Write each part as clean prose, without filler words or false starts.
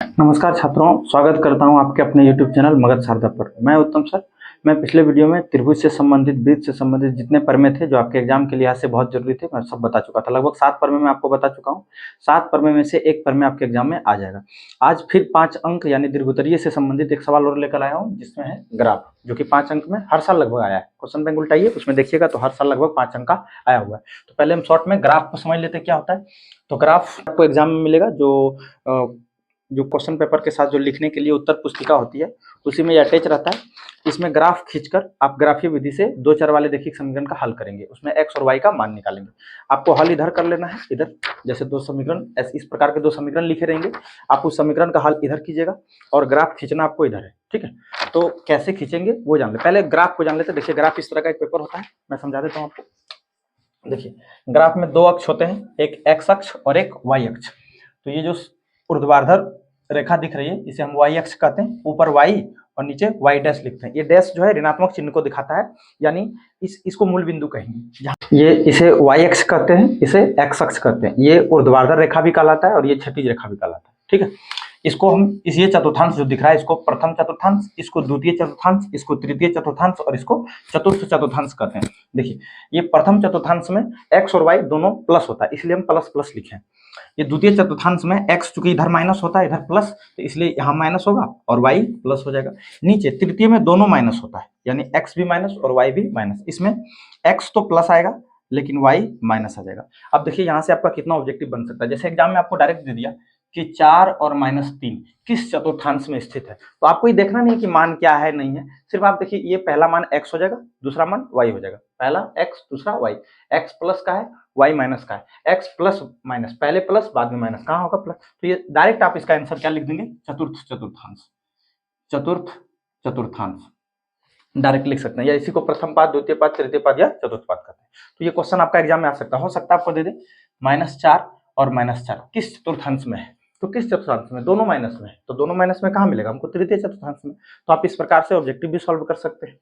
नमस्कार छात्रों, स्वागत करता हूं आपके अपने YouTube चैनल मगध शारदा पर। मैं उत्तम सर। मैं पिछले वीडियो में त्रिभुज से संबंधित, वृत्त से संबंधित जितने प्रमेय थे जो आपके एग्जाम के लिहाज से बहुत जरूरी थे, मैं सब बता चुका था। लगभग 7 प्रमेय मैं आपको बता चुका हूं। 7 प्रमेय में से एक प्रमेय आपके एग्जाम में आ जाएगा। आज फिर 5 अंक यानी दीर्घोत्तरीय से संबंधित एक सवाल और लेकर आया हूँ, जिसमें है ग्राफ, जो कि 5 अंक में हर साल लगभग आया है। क्वेश्चन बैंक उल्टाइए, उसमें देखिएगा तो हर साल लगभग 5 अंक का आया हुआ है। तो पहले हम शॉर्ट में ग्राफ को समझ लेते हैं क्या होता है। तो ग्राफ आपको एग्जाम में मिलेगा, जो क्वेश्चन पेपर के साथ जो लिखने के लिए उत्तर पुस्तिका होती है, उसी में ये अटैच रहता है। इसमें ग्राफ खींचकर आप ग्राफीय विधि से 2 चर वाले देखिए समीकरण का हल करेंगे। उसमें x और y का मान निकालेंगे। आपको हल इधर कर लेना है, इधर जैसे 2 समीकरण, इस प्रकार के 2 समीकरण लिखे रहेंगे। आप उस समीकरण का हल इधर कीजिएगा और ग्राफ खींचना आपको इधर है, ठीक है। तो कैसे खींचेंगे वो जान ले, पहले ग्राफ को जान लेते। देखिए ग्राफ इस तरह का एक पेपर होता है, मैं समझा देता हूँ आपको। देखिए ग्राफ में 2 अक्ष होते हैं, एक x अक्ष और एक y अक्ष। तो ये जो ऊर्ध्वाधर रेखा दिख रही है, इसे हम y अक्ष कहते हैं। ऊपर y और नीचे y डैश लिखते हैं। ये डैश जो है ऋणात्मक चिन्ह को दिखाता है, यानी इसको मूल बिंदु कहेंगे। ये इसे y अक्ष कहते हैं, इसे x अक्ष कहते हैं। ये ऊर्ध्वाधर रेखा भी कहलाता है और ये क्षैतिज रेखा भी कहलाता है, ठीक है। इसको हम ये चतुर्थांश जो दिख रहा है, इसको प्रथम चतुर्थांश, इसको द्वितीय चतुर्थांश, इसको तृतीय चतुर्थांश और इसको चतुर्थ चतुर्थांश कहते हैं। देखिए ये प्रथम चतुर्थांश में x और y दोनों प्लस होता है, इसलिए हम प्लस प्लस लिखे हैं। ये द्वितीय चतुर्थांश में x चूंकि इधर माइनस होता है, इधर प्लस, तो इसलिए यहाँ माइनस होगा और y प्लस हो जाएगा। नीचे तृतीय में दोनों माइनस होता है, यानी x भी माइनस और y भी माइनस। इसमें x तो प्लस आएगा लेकिन y माइनस आ जाएगा। अब देखिए यहाँ से आपका कितना ऑब्जेक्टिव बन सकता है। जैसे एग्जाम में आपको डायरेक्ट दे दिया कि 4 और -3 किस चतुर्थांश में स्थित है, तो आपको ये देखना नहीं है कि मान क्या है नहीं है। सिर्फ आप देखिए ये पहला मान x हो जाएगा, दूसरा मान y हो जाएगा। पहला x, दूसरा y। x प्लस का है, y माइनस का है। x प्लस माइनस, पहले प्लस बाद में माइनस, कहाँ होगा प्लस। तो ये डायरेक्ट आप इसका आंसर क्या लिख देंगे, चतुर्थ चतुर्थांश। चतुर्थ चतुर्थांश डायरेक्ट लिख सकते हैं, या इसी को प्रथम पाद, द्वितीय पाद, तृतीय पाद या चतुर्थ पाद कहते हैं। तो ये क्वेश्चन आपका एग्जाम में आ सकता है। हो सकता है आपको दे दे -4 और -4 किस चतुर्थांश में है, तो किस चतुर्थांश में, दोनों माइनस में है। तो दोनों माइनस में कहाँ मिलेगा हमको, तृतीय चतुर्थांश में। तो आप इस प्रकार से ऑब्जेक्टिव भी सॉल्व कर सकते हैं।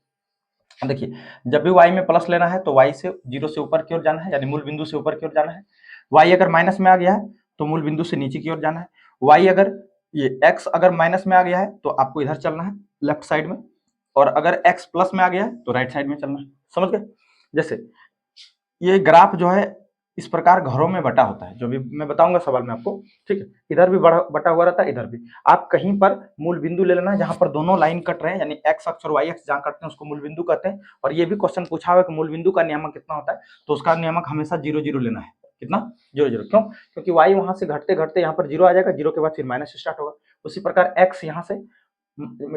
देखिए जब भी y में प्लस लेना है तो y से 0 से ऊपर की ओर जाना है, यानी मूल बिंदु से ऊपर की ओर जाना है। y अगर माइनस में आ गया है तो मूल बिंदु से नीचे की ओर जाना है। y अगर ये x अगर माइनस में आ गया है तो आपको इधर चलना है लेफ्ट साइड में, और अगर x प्लस में आ गया है तो राइट साइड में चलना है। समझ गए। जैसे ये ग्राफ जो है इस प्रकार घरों में बटा होता है, जो भी मैं बताऊंगा सवाल में आपको, ठीक है। इधर भी बटा हुआ रहता है, इधर भी। आप कहीं पर मूल बिंदु ले लेना जहां पर दोनों लाइन कट रहे हैं, यानी x अक्ष और y अक्ष जहां कटते हैं उसको मूल बिंदु कहते हैं। और ये भी क्वेश्चन पूछा हुआ है कि मूल बिंदु का नियामक कितना होता है, तो उसका नियामक हमेशा 0 0 लेना है। कितना, 0 0। क्यों, क्योंकि y वहां से घटते घटते यहाँ पर 0 आ जाएगा, 0 के बाद फिर माइनस स्टार्ट होगा। उसी प्रकार x यहाँ से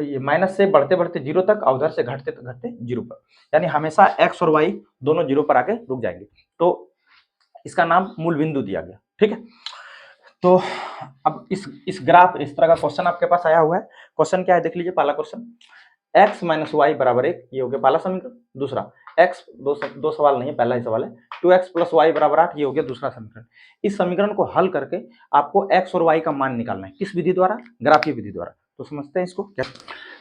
ये माइनस से बढ़ते बढ़ते 0 तक और उधर से घटते घटते 0 पर, यानी हमेशा x और y दोनों 0 पर आके रुक जाएंगे। तो इसका नाम मूल बिंदु दिया गया, ठीक है। तो अब इस ग्राफ, इस तरह का क्वेश्चन आपके पास आया हुआ है। क्वेश्चन क्या है देख लीजिए। पहला क्वेश्चन x - y = 1, ये हो गया पहला समीकरण। दूसरा x, दो सवाल नहीं है, पहला ही सवाल है। 2x + y = 8, ये हो गया दूसरा समीकरण। इस समीकरण को हल करके आपको x और y का मान निकालना है। किस विधि द्वारा, ग्राफीय विधि द्वारा। तो समझते हैं इसको क्या।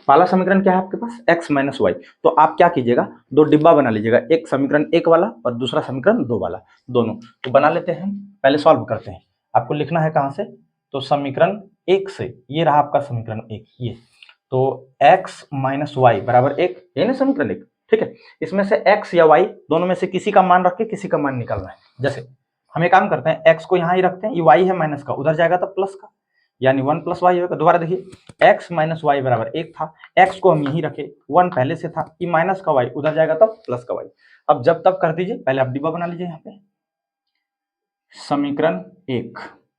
पहला समीकरण क्या है आपके पास, x - y। तो आप क्या कीजिएगा, 2 डिब्बा बना लीजिएगा, एक समीकरण 1 वाला और दूसरा समीकरण 2 वाला, दोनों। तो बना लेते हैं, पहले सॉल्व करते हैं। आपको लिखना है कहां से, तो समीकरण 1 से। ये रहा आपका समीकरण 1, ये। तो x - y = 1, ये ना समीकरण 1, ठीक है। इसमें से x या y दोनों में से किसी का मान रख के किसी का मान निकालना है। जैसे हम एक काम करते हैं, x को यहाँ ही रखते हैं, ये y है माइनस का, उधर जाएगा तब प्लस का, यानी 1 + y होगा। दोबारा देखिए, x - y = 1 था, x को हम यहीं रखे, 1 पहले से था, ये माइनस का y उधर जाएगा तब प्लस का y। अब जब तब कर दीजिए, पहले आप डिब्बा बना लीजिए। यहाँ पे समीकरण 1,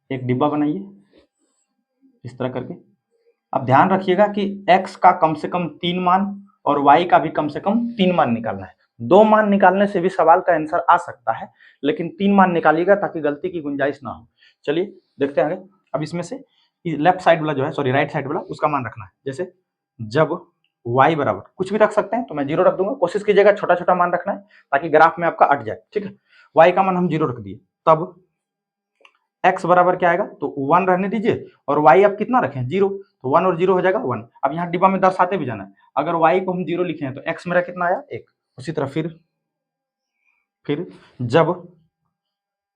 एक डिब्बा बनाइए इस तरह करके। अब ध्यान रखिएगा कि x का कम से कम 3 मान और y का भी कम से कम 3 मान निकालना है। 2 मान निकालने से भी सवाल का आंसर आ सकता है, लेकिन 3 मान निकालिएगा ताकि गलती की गुंजाइश ना हो। चलिए देखते हैं आगे। अब इसमें से लेफ्ट साइड वाला जो है, सॉरी राइट साइड वाला, उसका मान रखना है। जैसे जब y बराबर, कुछ भी रख सकते हैं, तो मैं 0 रख दूंगा। कोशिश कीजिएगा छोटा छोटा मान रखना है ताकि ग्राफ में आपका अट जाए, ठीक है। y का मान हम 0 रख दिए, तब x बराबर क्या आएगा, तो 1 रहने दीजिए, और y आप कितना रखें, 0, तो 1 और 0 हो जाएगा 1। अब यहाँ डिब्बा में दर्शाते भी जाना है। अगर y को हम 0 लिखे हैं तो x मेरा कितना आया, 1। उसी तरह फिर जब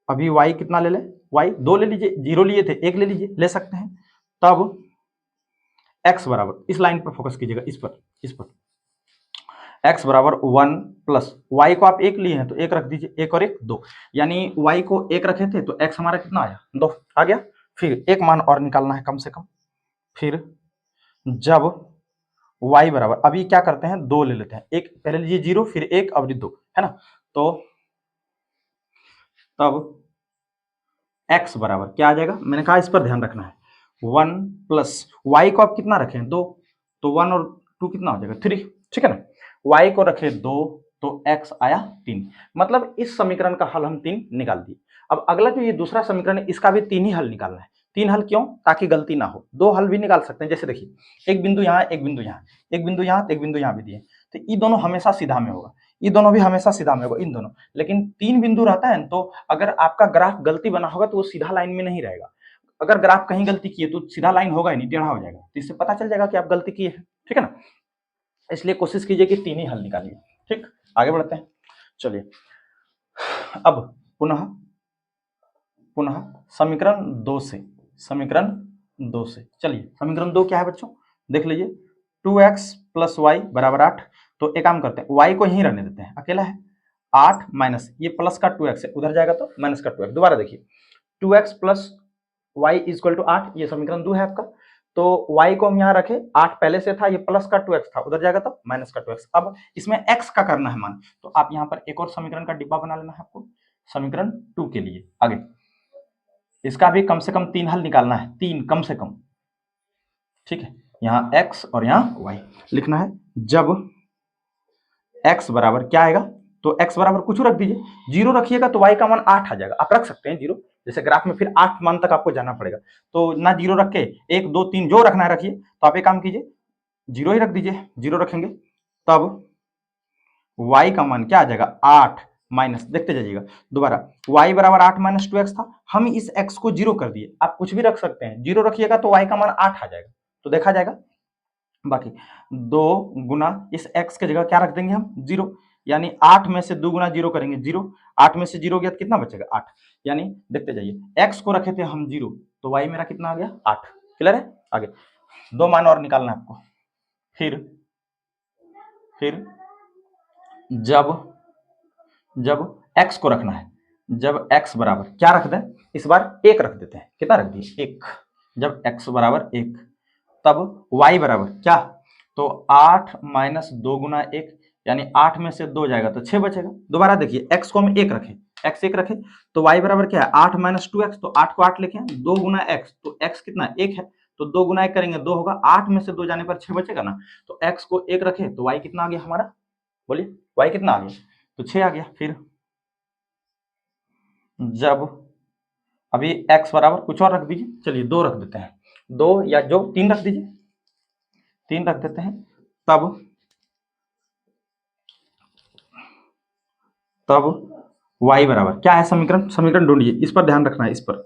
अभी y कितना ले ले, y 2 ले लीजिए, 0 लिए थे 1 ले लीजिए, ले सकते हैं। तब x बराबर, इस लाइन पर फोकस कीजिएगा, इस पर x बराबर 1 प्लस y को आप एक लिए हैं तो एक रख दीजिए, एक और एक दो, यानी y को एक रखे थे तो x हमारा कितना आया, 2 आ गया। फिर एक मान और निकालना है कम से कम। फिर जब y बराबर, अभी क्या करते हैं, 2 ले लेते हैं, एक पहले लीजिए 0, फिर 1, अब 2, है ना। तो तब x बराबर क्या आ जाएगा, मैंने कहा इस पर ध्यान रखना है, 1 प्लस y को आप कितना रखें, 2, तो 1 और 2 कितना हो जाएगा, 3, ठीक है ना। y को रखे 2 तो x आया 3, मतलब इस समीकरण का हल हम 3 निकाल दिए। अब अगला जो ये दूसरा समीकरण है इसका भी 3 ही हल निकालना है। 3 हल क्यों, ताकि गलती ना हो। 2 हल भी निकाल सकते हैं, जैसे देखिए एक बिंदु यहाँ, एक बिंदु यहाँ, एक बिंदु यहाँ, एक बिंदु यहाँ भी दिए, तो ये दोनों हमेशा सीधा में होगा, ये दोनों भी हमेशा सीधा में होगा, इन दोनों। लेकिन 3 बिंदु रहता है तो अगर आपका ग्राफ गलती बना होगा तो वो सीधा लाइन में नहीं रहेगा। अगर ग्राफ कहीं गलती किए तो सीधा लाइन होगा ही नहीं, टेढ़ा हो जाएगा, तो इससे पता चल जाएगा कि आप गलती किए हैं, ठीक है ना। इसलिए कोशिश कीजिए कि 3 ही हल निकालिए। ठीक, आगे बढ़ते हैं। चलिए अब पुनः समीकरण 2 से, चलिए समीकरण 2 क्या है बच्चों, देख लीजिए। 2x प्लस वाई बराबर 8। तो एक काम करते हैं, y को यहीं रहने देते हैं, अकेला है। 8 माइनस ये प्लस का 2x है, उधर जाएगा तो माइनस का 2x। दोबारा देखिए, 2x plus Y equal to 8, ये समीकरण 2 है आपका। तो y को हम यहाँ रखे, 8 पहले से था, ये प्लस का 2x था, उधर जाएगा तो माइनस का 2x। अब इसमें x का करना है मान, तो आप यहाँ पर एक और समीकरण का डिब्बा बना लेना है आपको, समीकरण 2 के लिए। आगे इसका भी कम से कम 3 हल निकालना है, 3 कम से कम, ठीक है। यहाँ x और यहाँ y लिखना है। जब x बराबर क्या आएगा, तो x बराबर कुछ रख दीजिए, 0 रखिएगा तो y का मान 8 आ जाएगा। आप रख सकते हैं 0, जैसे ग्राफ में फिर 8 मान तक आपको जाना पड़ेगा, तो ना 0 रख के 1 2 3 जो रखना है रखिए। तो आप एक काम कीजिए, 0 ही रख दीजिए, 0 रखेंगे तब y का मान क्या आ जाएगा, 8 माइनस, देखते जाइएगा दोबारा, y बराबर 8 माइनस 2x था, हम इस x को 0 कर दिए। आप कुछ भी रख सकते हैं, 0 रखिएगा तो y का मान 8 आ जाएगा, तो देखा जाएगा। बाकी 2 गुना इस x के जगह क्या रख देंगे हम, 0, यानी 8 में से 2 गुना 0 करेंगे 0, 8 में से 0 गया तो कितना बचेगा, 8। यानी देखते जाइए, x को रखे थे हम 0, तो y मेरा कितना आ गया, 8। क्लियर है। आगे 2 मान और निकालना है आपको। फिर जब x को रखना है, जब x बराबर क्या रख दें, इस बार 1 रख देते हैं, कितना रख दिए, 1। जब x बराबर 1, तब y बराबर क्या, तो 8 माइनस 2 गुना 1, यानी 8 में से 2 जाएगा तो 6 बचेगा। दोबारा देखिए, x को हम 1 रखें, x 1 रखें तो y बराबर क्या है, 8 माइनस 2x, तो 8 को 8 लिखें, 2 गुना x, तो x कितना 1 है, तो 2 गुना 1 करेंगे 2 होगा, 8 में से 2 जाने पर 6 बचेगा ना, तो x को 1 रखें तो y कितना आ गया हमारा, बोलिए y कितना आ गया, तो 6 आ गया। फिर जब अभी x बराबर कुछ और रख दीजिए, चलिए 2 रख देते हैं, 2 या जो 3 रख दीजिए, 3 रख देते हैं। तब y बराबर क्या है, समीकरण ढूंढिए, इस पर ध्यान रखना है, इस पर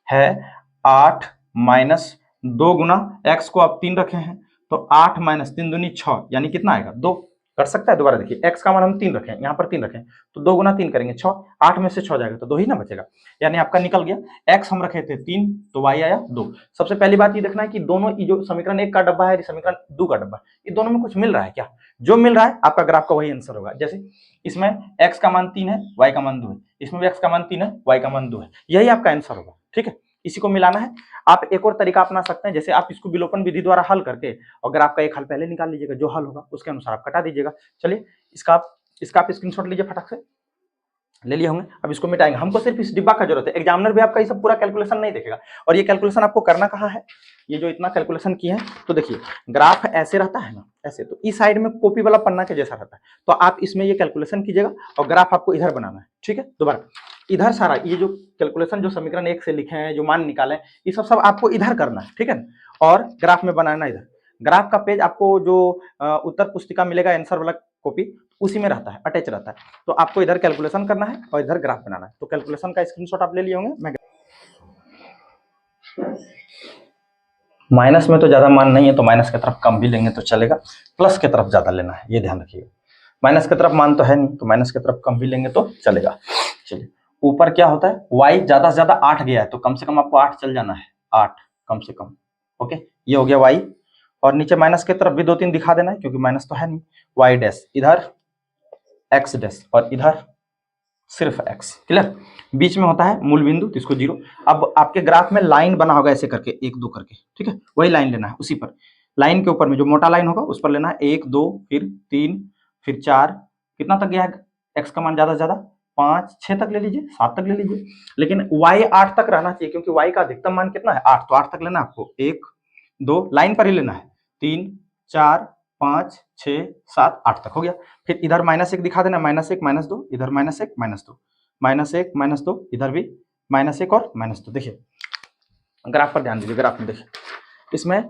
है 8 माइनस 2 गुना x को आप 3 रखे हैं, तो 8 माइनस 3 दूनी 6, यानी कितना आएगा, 2 कर सकता है। दोबारा देखिए, x का मान हम 3 रखें, यहाँ पर 3 रखें, तो 2 गुना 3 करेंगे 6, 8 में से 6 जाएगा तो 2 ही ना बचेगा, यानी आपका निकल गया। x हम रखे थे 3, तो y आया 2। सबसे पहली बात ये देखना है कि दोनों जो समीकरण 1 का डब्बा है, समीकरण 2 का डब्बा, ये दोनों में कुछ मिल रहा है क्या, जो मिल रहा है आपका ग्राफ का वही आंसर होगा। जैसे इसमें x का मान 3 है, y का मान 2 है, इसमें भी x का मान 3 है, y का मान 2 है, यही आपका आंसर होगा, ठीक है। इसी को मिलाना है। आप एक और तरीका अपना सकते हैं, जैसे आप इसको विलोपन विधि द्वारा हल करके, अगर आपका एक हल पहले निकाल लीजिएगा, जो हल होगा उसके अनुसार आप कटा दीजिएगा। चलिए इसका आप स्क्रीनशॉट लीजिए, फटाक से ले लिए होंगे। अब इसको मिटाएंगे, हमको सिर्फ इस डिब्बा का जरूरत है। एग्जामिनर भी आपका ये सब पूरा कैलकुलेशन नहीं देखेगा, और ये कैलकुलेशन आपको करना कहाँ है, ये जो इतना कैलकुलेशन किए हैं, तो देखिए ग्राफ ऐसे रहता है ना, ऐसे, तो इस साइड में कॉपी वाला पन्ना के जैसा रहता है, तो आप इसमें ये कैलकुलेशन कीजिएगा और ग्राफ आपको इधर बनाना है, ठीक है। दोबारा इधर सारा ये जो कैलकुलेशन, जो समीकरण 1 से लिखे हैं, जो मान निकाले, ये सब आपको इधर करना है, ठीक है, और ग्राफ में बनाना इधर। ग्राफ का पेज आपको जो उत्तर पुस्तिका मिलेगा, आंसर वाला कॉपी, उसी में रहता है, अटैच रहता है, तो आपको इधर कैलकुलेशन करना है और इधर ग्राफ बनाना है। तो कैलकुलेशन का स्क्रीनशॉट आप ले लिए होंगे। मैं माइनस में तो ज्यादा मान नहीं है, तो माइनस की तरफ कम भी लेंगे तो चलेगा, प्लस की तरफ ज्यादा लेना है, ये ध्यान रखिएगा। माइनस की तरफ मान तो है नहीं, तो माइनस की तरफ कम भी लेंगे तो चलेगा। चलिए ऊपर क्या होता है, y ज्यादा से ज्यादा 8 गया है, तो कम से कम आपको 8 चल जाना है, 8 कम से कम, ओके, ये हो गया y। और नीचे माइनस की तरफ भी 2 3 दिखा देना है, क्योंकि माइनस तो है नहीं। वाई डैश इधर, एक्स डैश और इधर सिर्फ एक्स। क्लियर? बीच में होता है मूल बिंदु, तो इसको 0। अब आपके ग्राफ में लाइन बना होगा ऐसे करके 1 2 करके, ठीक है, वही लाइन लेना है। उसी पर लाइन के ऊपर में जो मोटा लाइन होगा उस पर लेना है 1 2 फिर 3 फिर 4, कितना तक गया है? एक्स का मान ज्यादा से ज्यादा 5 6 तक ले लीजिए, 7 तक ले लीजिए, लेकिन वाई 8 तक रहना चाहिए, क्योंकि वाई का अधिकतम मान कितना है? 8। तो 8 तक लेना है आपको। 1 2 लाइन पर ही लेना है, 3 4 5 6 7 8 तक हो गया। फिर इधर -1 दिखा देना, -1 -2, इधर -1 -2, -1 -2, इधर भी -1 और -2। देखिए ग्राफ पर ध्यान दीजिए, ग्राफ में देखिए, इसमें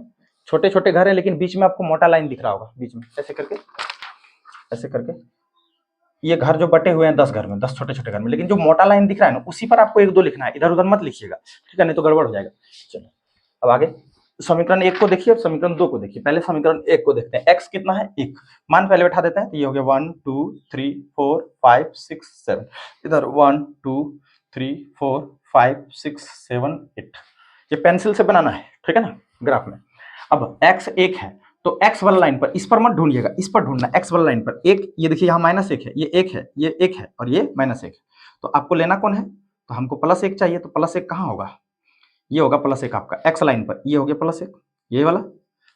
छोटे छोटे घर है, लेकिन बीच में आपको मोटा लाइन दिख रहा होगा, बीच में ऐसे करके ये घर जो बटे हुए हैं 10 घर में, 10 छोटे छोटे घर में, लेकिन जो मोटा लाइन दिख रहा है ना, उसी पर आपको 1 2 लिखना है, इधर उधर मत लिखिएगा, ठीक है, नहीं तो गड़बड़ हो जाएगा। चलो अब आगे समीकरण 1 को देखिए और समीकरण 2 को देखिए। पहले समीकरण 1 को देखते हैं। x कितना है? 1। मान पहले बैठा देते हैं, तो ये हो गया 1 2 3 4 5 6 7, इधर 1 2 3 4 5 6 7 8। ये पेंसिल से बनाना है, ठीक है ना, ग्राफ में। अब x 1 है, तो x वाला लाइन पर, इस पर मत ढूंढिएगा, इस पर ढूंढना, x वाला लाइन पर 1, ये देखिए यहाँ -1 है, ये 1 है, ये 1 है और ये -1 है, तो आपको लेना कौन है? तो हमको +1 चाहिए, तो +1 कहाँ होगा? ये होगा +1 आपका x लाइन पर, ये हो गया +1, ये वाला।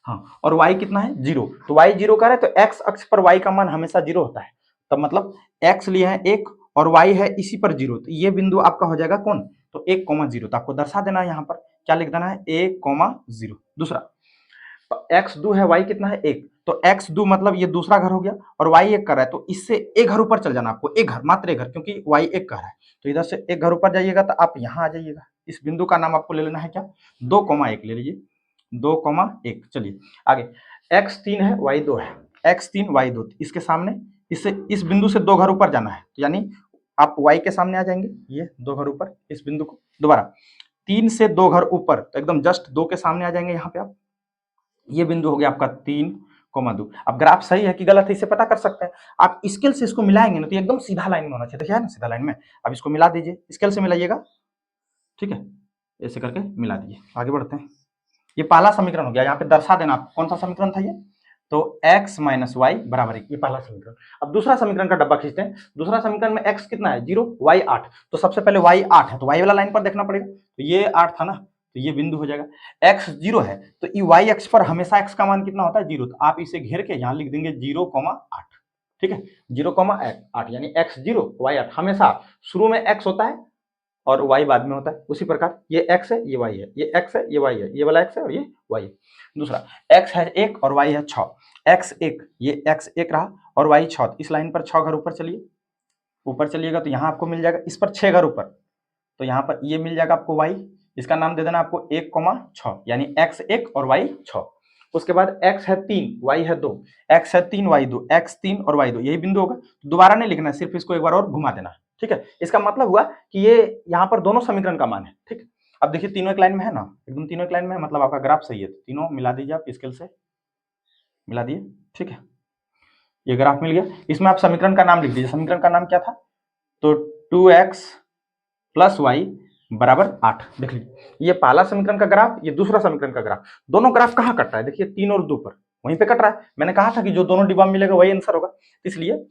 हाँ, और y कितना है? 0। तो y 0 का है, तो x अक्ष पर y का मान हमेशा 0 होता है, तब मतलब x लिए है 1 और y है इसी पर 0, तो ये बिंदु आपका हो जाएगा कौन? तो 1 0। तो आपको दर्शा देना है, यहाँ पर क्या लिख देना है? 1 0। दूसरा x 2 है, y कितना है? 1, तो x 2 मतलब ये दूसरा घर हो गया, और y 1 कर रहा है, तो इससे एक घर ऊपर चल जाना आपको, एक घर, मात्र एक घर, क्योंकि y 1 कर रहा है, तो इधर से एक घर ऊपर जाइएगा तो आप यहाँ आ जाइएगा। इस बिंदु का नाम आपको ले लेना है क्या? 2 1 ले लीजिए, 2 1। चलिए आगे, x 3 है, y 2 है, x 3 y 2, इसके सामने इससे इस बिंदु से 2 घर ऊपर जाना है, तो यानी आप y के सामने आ जाएंगे, ये 2 घर ऊपर इस बिंदु को, दोबारा 3 से 2 घर ऊपर, तो एकदम जस्ट 2 के सामने आ जाएंगे यहाँ पे आप। ये बिंदु हो गया आपका 3 2। अब ग्राफ सही है कि गलत है इसे पता कर सकते हैं आप, स्केल से इसको मिलाएंगे ना, तो एकदम सीधा लाइन में होना चाहिए, देखिए ना, सीधा लाइन में। अब इसको मिला दीजिए, स्केल से मिलाइएगा, ठीक है, ऐसे करके मिला दीजिए। आगे बढ़ते हैं। ये पहला समीकरण हो गया, यहाँ पे दर्शा देना आप कौन सा समीकरण था ये, तो x - y = 1, ये पहला समीकरण। अब दूसरा समीकरण का डब्बा खींचते हैं। दूसरा समीकरण में x कितना है? 0, y 8, तो सबसे पहले y 8 है, तो y वाला लाइन पर देखना पड़ेगा, तो ये 8 था ना, तो ये बिंदु हो जाएगा। x 0 है, तो y अक्ष पर हमेशा x का मान कितना होता है? 0, तो आप इसे घेर के यहाँ लिख देंगे 0, 8, ठीक है, 0, 8, यानी x 0 y 8, हमेशा शुरू में x होता है और y बाद में होता है। उसी प्रकार ये x है, ये y है, ये x है, ये y है, ये वाला x है और ये y है। दूसरा x है 1 और y है 6, x 1, ये x 1 रहा और y 6, इस लाइन पर 6 घर ऊपर चलिए, ऊपर चलिएगा तो यहाँ आपको मिल जाएगा, इस पर 6 घर ऊपर, तो यहाँ पर ये मिल जाएगा आपको y, इसका नाम दे देना आपको 1, 6, यानी x 1 और y 6। उसके बाद x है 3, y है 2, x है 3 y 2, x 3 और y 2, यही बिंदु होगा। तो दोबारा नहीं लिखना है, सिर्फ इसको एक बार और घुमा देना, ठीक है। इसका मतलब हुआ कि ये यहाँ पर दोनों समीकरण का मान है, ठीक है। अब देखिए तीनों एक लाइन में है ना, एकदम तीनों एक लाइन में है, मतलब आपका ग्राफ सही है, तो तीनों मिला दीजिए आप, स्केल से मिला दिए, ठीक है, ये ग्राफ मिल गया। इसमें आप समीकरण का नाम लिख दीजिए। समीकरण का नाम क्या था? तो 2x + y = 8। देख लीजिए, ये पहला समीकरण का ग्राफ, ये दूसरा समीकरण का ग्राफ, दोनों ग्राफ कहाँ कट रहा है? देखिए 3 और 2 पर, वहीं पे कट रहा है। मैंने कहा था कि जो दोनों डिब्बा में मिलेगा वही आंसर होगा, इसलिए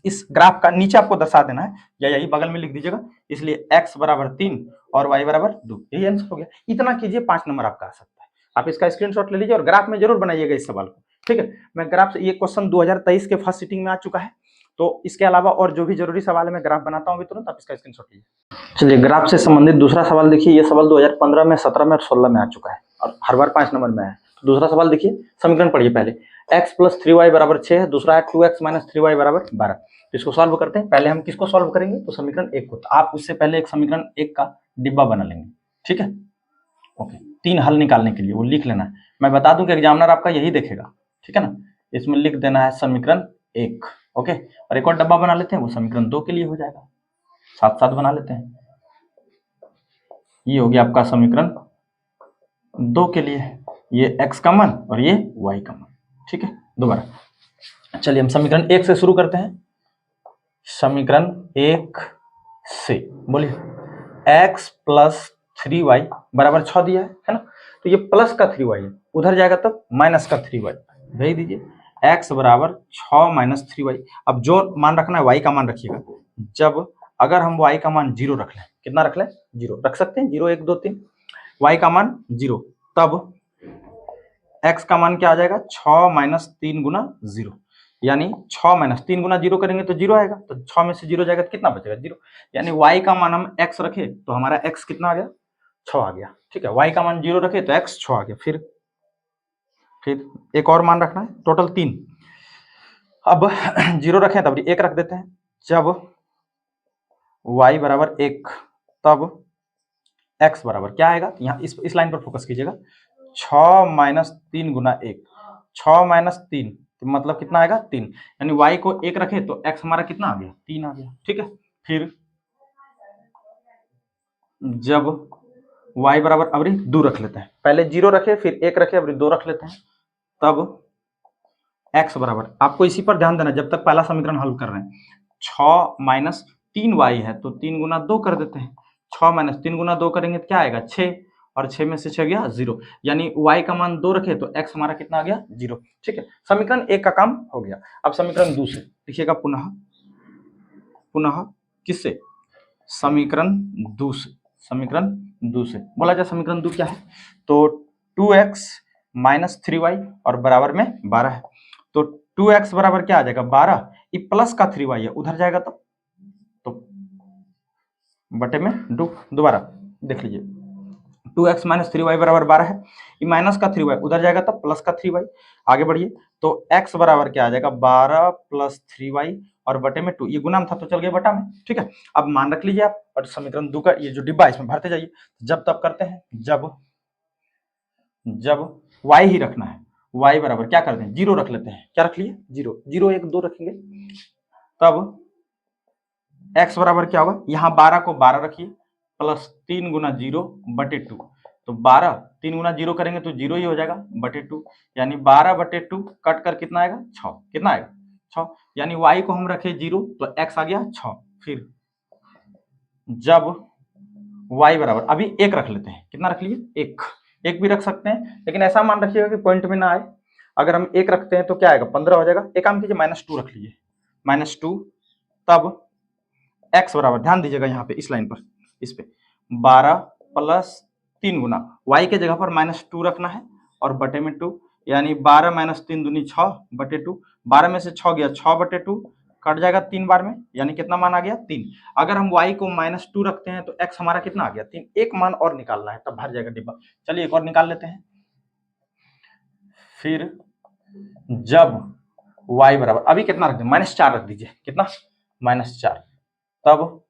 इस ग्राफ का नीचे आपको दर्शा देना है, या यही बगल में लिख दीजिएगा, इसलिए x = 3 और y = 2, यही आंसर हो गया। इतना कीजिए, 5 नंबर आपका आ सकता है। आप इसका स्क्रीनशॉट ले लीजिए और ग्राफ में जरूर बनाइएगा इस सवाल को, ठीक है। मैं ग्राफ से, ये क्वेश्चन 2023 के फर्स्ट सीटिंग में आ चुका है, तो इसके अलावा और जो भी जरूरी सवाल है मैं ग्राफ बनाता हूँ तुरंत, आप इसका स्क्रीनशॉट लीजिए। चलिए ग्राफ से संबंधित दूसरा सवाल देखिए। ये सवाल 2015 में, 17 में और 16 में आ चुका है और हर बार 5 नंबर में है। तो दूसरा सवाल देखिए, समीकरण पढ़िए पहले, x + 3y = 6 है, दूसरा है 2x - 3y = 12। तो इसको सॉल्व करते हैं। पहले हम किसको सॉल्व करेंगे? तो समीकरण 1 को। तो आप उससे पहले एक समीकरण 1 का डिब्बा बना लेंगे, ठीक है, ओके। 3 हल निकालने के लिए वो लिख लेना है। मैं बता दूं कि एग्जामिनर आपका यही देखेगा, ठीक है ना। इसमें लिख देना है समीकरण 1, ओके, और एक और डब्बा बना लेते हैं, वो समीकरण 2 के लिए हो जाएगा, साथ साथ बना लेते हैं। ये हो गया आपका समीकरण 2 के लिए, ये x का मान और ये y का मान, ठीक है। दोबारा चलिए हम समीकरण 1 से शुरू करते हैं। समीकरण 1 से बोलिए, x + 3y = 6 दिया है ना, तो ये प्लस का 3y है, उधर जाएगा तब माइनस का 3y। भेज दीजिए x बराबर 6 माइनस 3y। अब जो मान रखना है y का मान रखिएगा। जब अगर हम y का मान 0 रख लें, कितना रख लें? 0 रख सकते हैं, 0 1 2 3, y का मान 0, तब x का मान क्या आ जाएगा? 6 माइनस 3 गुना 0, यानी 6 माइनस 3 गुना 0 करेंगे तो 0 आएगा, तो 6 में से 0 जाएगा तो कितना बचेगा? 0। यानी y का मान हम x रखे तो हमारा x कितना आ गया? 6 आ गया। ठीक है, y का मान 0 रखे तो x 6 आ गया। फिर एक और मान रखना है, टोटल 3। अब 0 रखें तब 1 रख देते हैं। जब y बराबर 1 तब x बराबर क्या आएगा? यहाँ इस लाइन पर फोकस कीजिएगा। 6 माइनस 3 गुना 1, 6 माइनस 3 तो मतलब कितना आएगा? 3। यानी y को 1 रखे तो x हमारा कितना आ गया? 3 आ गया। ठीक है, फिर जब y बराबर अबरी 2 रख लेते हैं, पहले 0 रखे फिर 1 रखे अबरी 2 रख लेते हैं, तब x बराबर, आपको इसी पर ध्यान देना जब तक पहला समीकरण हल कर रहे हैं। 6 माइनस 3y है तो 3 गुना 2 कर देते हैं। 6 माइनस 3 गुना 2 करेंगे तो क्या आएगा? 6, और 6 में से 6 गया 0, यानी y का मान 2 रखे तो x हमारा कितना आ गया? 0। ठीक है, समीकरण 1 का काम हो गया। अब समीकरण 2 से लिखिएगा पुनः किससे? समीकरण 2 से। समीकरण 2 से बोला जाए समीकरण 2 क्या है? तो 2x माइनस 3y और बराबर में 12 है, तो 2x बराबर क्या आ जाएगा? 12। ये प्लस का 3y है, उधर जाएगा तो बटे में 2। दोबारा देख लीजिए, 2x माइनस 3y बराबर 12 है, ये माइनस का 3y उधर जाएगा तब प्लस का 3y। आगे बढ़िए, तो x बराबर क्या आ जाएगा? 12 प्लस 3y और बटे में 2, ये गुना था तो चल गया बटा में। ठीक है, अब मान रख लीजिए आप, और समीकरण 2 का ये जो डिब्बा इसमें भरते जाइए। जब तब करते हैं, जब y ही रखना है, y बराबर क्या करते हैं? 0 रख लेते हैं। क्या रख लिए? 0, 0 1 2 रखेंगे, तब x बराबर क्या होगा? यहाँ 12 को 12 रखिए, प्लस 3 गुना 0 बटे 2, तो 12 3 गुना 0 करेंगे तो 0 ही हो जाएगा बटे 2, यानी 12 बटे 2 कट कर कितना आएगा? 6। कितना आएगा? 6, यानी y को हम रखे 0 तो x आ गया 6। फिर जब y बराबर, अभी 1 रख लेते हैं, कितना रख लिए? 1 भी रख सकते हैं, लेकिन ऐसा मान रखिएगा कि पॉइंट में ना आए। अगर हम 1 रखते हैं तो क्या आएगा? 15 हो जाएगा। एक काम कीजिए, -2 रख लीजिए, -2, तब x बराबर, ध्यान दीजिएगा यहाँ पे इस लाइन पर, इस पे 12 प्लस 3 गुना y के जगह पर -2 रखना है और बटे में 2, यानी 12 माइनस 3 दूनी 6 बटे 2, 12 में से 6 गया 6 बटे 2, कट जाएगा 3 बार में, यानी कितना मान आ गया? 3। अगर हम y को -2 रखते हैं तो x हमारा कितना आ गया? 3। एक मान और निकालना है तब भर जाएगा डिब्बा। चलिए एक और निकाल लेते हैं। फिर जब y बराबर, अभी कितना रख दें? -4 रख दीजिए, कितना? -4, तब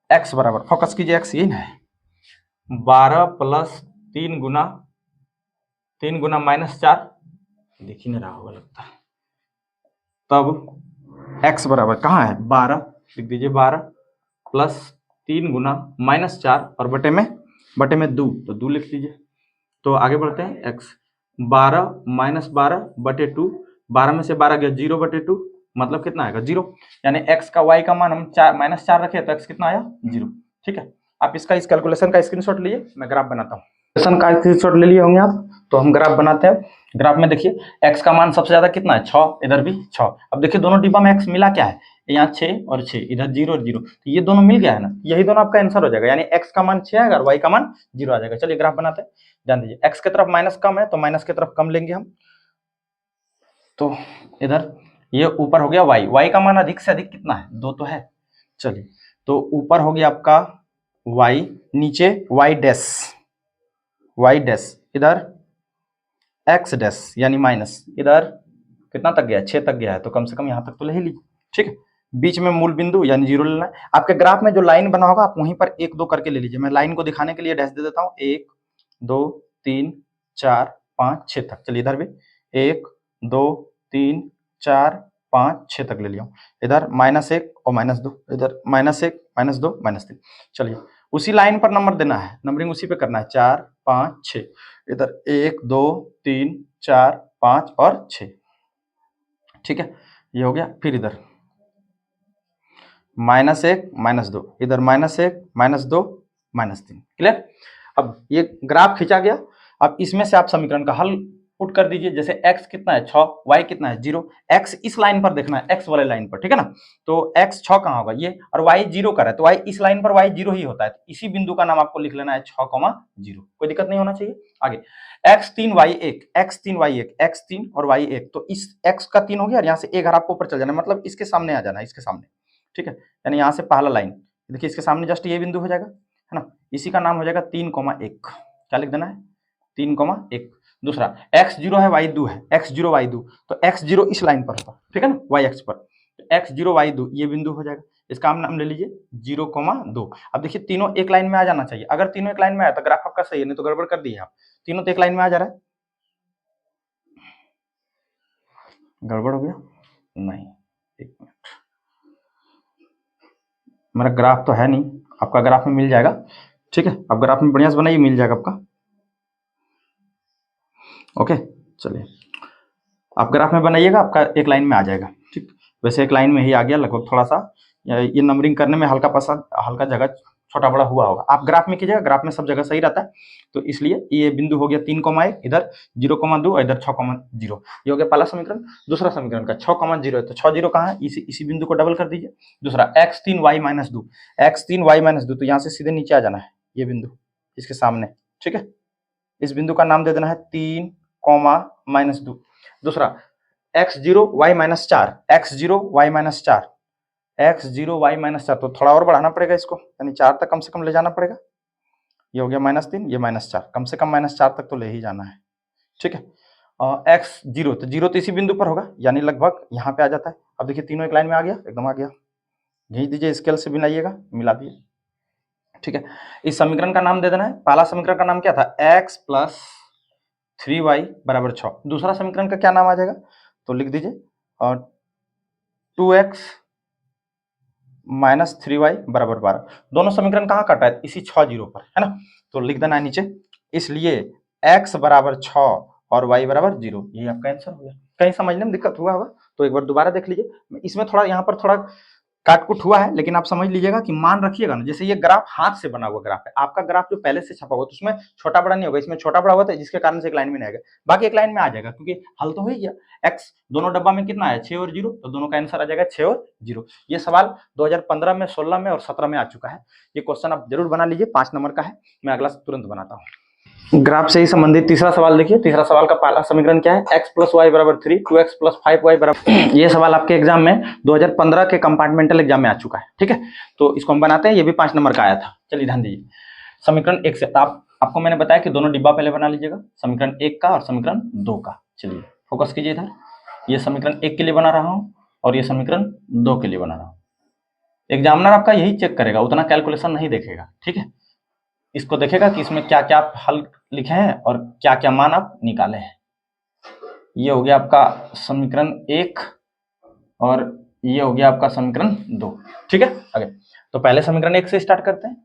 x बराबर, फोकस कीजिए, x यही है, 12 प्लस 3 गुना -4, दिख ही नहीं रहा होगा लगता है, तब x बराबर कहाँ है? 12, लिख दीजिए 12 प्लस 3 गुना -4 और बटे में 2, तो 2 लिख दीजिए। तो आगे बढ़ते हैं, x 12 माइनस 12 बटे 2, 12 में से 12 गया 0 बटे 2, मतलब कितना आएगा? 0, यानी x का y का मान हम -4 रखे तो x कितना आया? 0। ठीक है, आप इसका इस कैलकुलेशन का स्क्रीनशॉट लीजिए, मैं ग्राफ बनाता हूँ। कैलकुलेशन का स्क्रीनशॉट ले लिए होंगे आप, तो हम ग्राफ बनाते हैं। ग्राफ में देखिए x का मान सबसे ज्यादा कितना है? 6, इधर भी 6। अब देखिए दोनों डिब्बा में x मिला क्या है? यहाँ 6 और 6, इधर 0 और 0, तो ये दोनों मिल गया है ना, यही दोनों आपका आंसर हो जाएगा, यानी x का मान 6 आएगा और y का मान 0 आ जाएगा। चलिए ग्राफ बनाते हैं। ध्यान दीजिए, x की तरफ माइनस कम है तो माइनस की तरफ कम लेंगे हम, तो इधर ये ऊपर हो गया y का मान अधिक से अधिक कितना है? 2 तो है। चलिए, तो ऊपर हो गया आपका y, नीचे y डैश, इधर x डैश यानी माइनस, इधर कितना तक गया? 6 तक गया है, तो कम से कम यहाँ तक तो ले ही लीजिए। ठीक है, बीच में मूल बिंदु यानी 0 लेना है। आपके ग्राफ में जो लाइन बना होगा आप वहीं पर 1 2 करके ले लीजिए। मैं लाइन को दिखाने के लिए डैश दे देता हूँ, 1 2 3 4 5 6 तक। चलिए इधर भी 1 2 3 4 5 6 तक ले लिया हूँ। इधर -1 और -2, इधर -1 -2 -3। चलिए उसी लाइन पर नंबर देना है, नंबरिंग उसी पे करना है, 4 5 6, इधर 1 2 3 4 5 और 6। ठीक है, ये हो गया। फिर इधर -1 -2, इधर -1 -2 -3। क्लियर? अब ये ग्राफ खींचा गया। अब इसमें से आप समीकरण का हल पुट कर दीजिए। जैसे x कितना है 6, y कितना है 0, x इस लाइन पर देखना है, x वाले लाइन पर, ठीक है ना। तो x 6 कहाँ होगा ये, और y 0 का है तो y इस लाइन पर y 0 ही होता है, तो इसी बिंदु का नाम आपको लिख लेना है 6,0। कोई दिक्कत नहीं होना चाहिए। आगे x 3 y 1, x 3 y 1, x 3 और y 1, तो इस x का 3 हो गया और यहाँ से एक घर आपको ऊपर चल जाना है, मतलब इसके सामने आ जाना है, इसके सामने, ठीक है। यानी यहाँ से पहला लाइन देखिए, इसके सामने जस्ट ये बिंदु हो जाएगा, है ना। इसी का नाम हो जाएगा 3,1। क्या लिख देना है 3,1। दूसरा x0 है y2 है, x0 y2, तो x0 इस लाइन पर होगा, ठीक है ना, y अक्ष पर, तो x0 y2 ये बिंदु हो जाएगा। इसका हम नाम ले लीजिए 0,2। अब देखिए तीनों एक लाइन में आ जाना चाहिए, अगर तीनों एक लाइन में आया तो ग्राफ आपका सही है, नहीं तो गड़बड़ कर दिए आप। तीनों तो एक लाइन में आ जा रहा है, गड़बड़ हो गया नहीं, एक मिनट, मेरा ग्राफ तो है नहीं, आपका ग्राफ में मिल जाएगा, ठीक है। अब ग्राफ में बढ़िया से बनाइए, मिल जाएगा आपका। ओके चलिए, आप ग्राफ में बनाइएगा, आपका एक लाइन में आ जाएगा, ठीक। वैसे एक लाइन में ही आ गया लगभग, थोड़ा सा ये नंबरिंग करने में हल्का जगह छोटा बड़ा हुआ होगा। आप ग्राफ में कीजिएगा, ग्राफ में सब जगह सही रहता है, तो इसलिए ये बिंदु हो गया 3,1, इधर 0,2 और इधर 6,0। ये हो गया पहला समीकरण। दूसरा समीकरण का 6,0 है, तो 6,0 कहाँ है, इसी बिंदु को डबल कर दीजिए। दूसरा x3y-2, x3y-2, तो यहाँ से सीधे नीचे आ जाना है, ये बिंदु इसके सामने, ठीक है। इस बिंदु का नाम दे देना है 3,-2। दूसरा x0y-4, x0y-4, x0y-4, तो थोड़ा और बढ़ाना पड़ेगा इसको, यानी 4 तक कम से कम ले जाना पड़ेगा। ये हो गया -3, ये -4, कम से कम -4 तक तो ले ही जाना है, ठीक है। x0, तो 0 तो इसी बिंदु पर होगा, यानी लगभग यहाँ पे आ जाता है। अब देखिए तीनों एक लाइन में आ गया, एकदम आ गया। खींच दीजिए, स्केल से मिलाइएगा, मिला दिए, ठीक है। इस समीकरण का नाम दे देना है, पहला समीकरण का नाम क्या था, x + 3y = 6। दूसरा समीकरण का क्या नाम आ जाएगा, तो लिख दीजिए 2x - 3y = 12। दोनों समीकरण कहाँ कटा है, इसी 6,0 पर, है ना। तो लिख देना है नीचे, इसलिए x = 6 और y = 0, ये आपका आंसर हो गया। कहीं समझने में दिक्कत हुआ होगा तो एक बार दोबारा देख लीजिए, इसमें थोड़ा यहाँ पर थोड़ा काट-कुट हुआ है, लेकिन आप समझ लीजिएगा कि मान रखिएगा ना, जैसे ये ग्राफ हाथ से बना हुआ ग्राफ है, आपका ग्राफ जो पहले से छपा हुआ तो उसमें छोटा बड़ा नहीं होगा, इसमें छोटा बड़ा हुआ था, जिसके कारण से एक लाइन में नहीं आएगा, बाकी एक लाइन में आ जाएगा, क्योंकि हल तो हो ही गया। x दोनों डब्बा में कितना है, 6 और 0, तो दोनों का आंसर आ जाएगा 6 और 0। ये सवाल 2015 में, 16 में और 17 में आ चुका है। ये क्वेश्चन आप जरूर बना लीजिए, 5 नंबर का है। मैं अगला तुरंत बनाता हूँ। ग्राफ से ही संबंधित तीसरा सवाल देखिए। तीसरा सवाल का पहला समीकरण क्या है, x + y = 3, 2x + 5y = ये सवाल आपके एग्जाम में 2015 के कंपार्टमेंटल एग्जाम में आ चुका है, ठीक है। तो इसको हम बनाते हैं, ये भी 5 नंबर का आया था। चलिए ध्यान दीजिए, समीकरण 1 से आपको मैंने बताया कि दोनों डिब्बा पहले बना लीजिएगा, समीकरण 1 का और समीकरण 2 का। चलिए फोकस कीजिए इधर, ये समीकरण 1 के लिए बना रहा हूँ और ये समीकरण 2 के लिए बना रहा हूँ। एग्जामिनर आपका यही चेक करेगा, उतना कैलकुलेशन नहीं देखेगा, ठीक है। इसको देखेगा कि इसमें क्या क्या हल लिखे हैं और क्या क्या मान आप निकाले हैं। ये हो गया आपका समीकरण 1 और ये हो गया आपका समीकरण 2, ठीक है। आगे तो पहले समीकरण 1 से स्टार्ट करते हैं।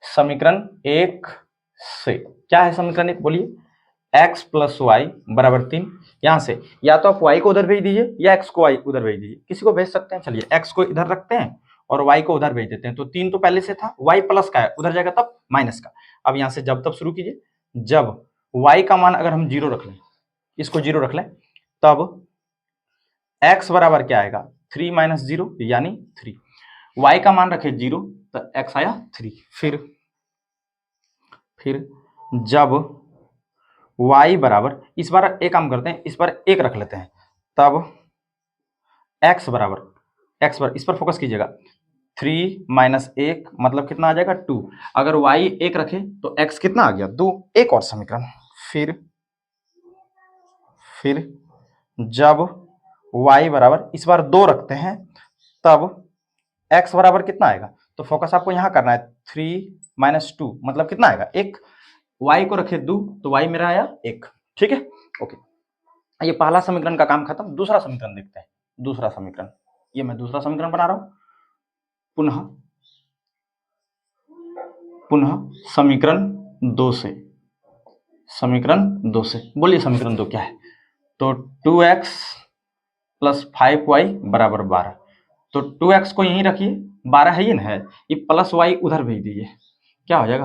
समीकरण 1 से क्या है, समीकरण 1 बोलिए, x + y = 3। यहां से या तो आप y को उधर भेज दीजिए या x को y उधर भेज दीजिए, किसी को भेज सकते हैं। चलिए x को इधर रखते हैं और y को उधर भेज देते हैं, तो 3 तो पहले से था, y प्लस का है, उधर जाएगा तब माइनस का। अब यहां से जब तब शुरू कीजिए, जब y का मान अगर हम 0 रख लें, इसको 0 रख लें, तब x बराबर क्या आएगा, 3 - 0 यानी 3। y का मान रखे 0 तो x आया 3। फिर जब y बराबर, इस बार एक काम करते हैं, इस बार 1 रख लेते हैं, तब x बराबर इस पर फोकस कीजिएगा, 3 - 1 मतलब कितना आ जाएगा 2। अगर y 1 रखे तो x कितना आ गया 2। एक और समीकरण, फिर जब y बराबर, इस बार 2 रखते हैं, तब x बराबर कितना आएगा, तो फोकस आपको यहां करना है, 3 - 2 मतलब कितना आएगा 1। y को रखे 2 तो y मेरा आया 1, ठीक है। ओके, ये पहला समीकरण का काम खत्म। दूसरा समीकरण देखते हैं। दूसरा समीकरण, ये मैं दूसरा समीकरण बना रहा हूं, पुनः समीकरण 2 से। बोलिए समीकरण 2 क्या है, तो 2x + 5y = 12। तो 2x को यहीं रखिए, 12 है ये ना है, ये प्लस y उधर भेज दीजिए, क्या हो जाएगा